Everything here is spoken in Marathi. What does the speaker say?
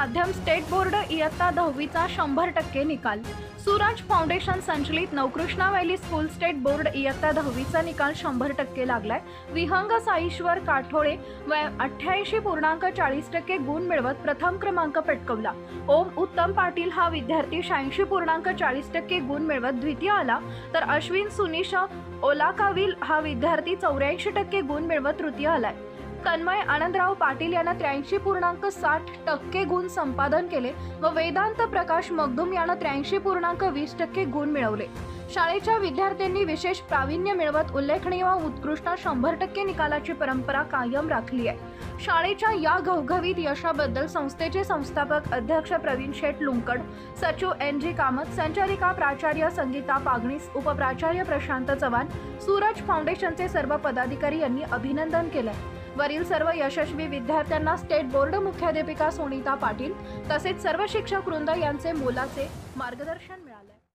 माध्यम स्टेट बोर्ड इयत्ता 10वीचा 100% निकाल। सूरज फाउंडेशन संचलित Navkrishna valley school state board इयत्ता 10वीचा निकाल 100% लागलाय। विहंग साईश्वर काठोळे 88.40% गुण मिळवत प्रथम क्रमांक पटकावला। ओम उत्तम पाटील हा विद्यार्थी 86.40% गुण मिळवत द्वितीय आला, तर अश्विन सुनीशा ओलाकाविल हा विद्यार्थी 84% गुण मिळवत तृतीय आलाय। तन्मय आनंदराव पाटील यानं 83.60% गुण संपादन केले व वेदांत प्रकाश मगदुम यानं 83.20% गुण मिळवले। शाळेच्या विद्यार्थ्यांनी विशेष प्रावीण्य मिळवत उल्लेखनीय व उत्कृष्ट 100% निकालाची परंपरा कायम राखली आहे। शाळेच्या या घवघवीत यशाबद्दल संस्थेचे संस्थापक अध्यक्ष प्रवीण शेठ लुंकड, सचिव NG कामत, संचालिका प्राचार्य संगीता पागणीस, उपप्राचार्य प्रशांत चव्हाण, सूरज फाउंडेशनचे सर्व पदाधिकारी यांनी अभिनंदन केले। वरील सर्व यशस्वी विद्यार्थ्यांना स्टेट बोर्ड मुख्याध्यापिका सुनीता पाटील तसेच सर्व शिक्षक वृंद यांचे मोलाचे मार्गदर्शन मिळाले।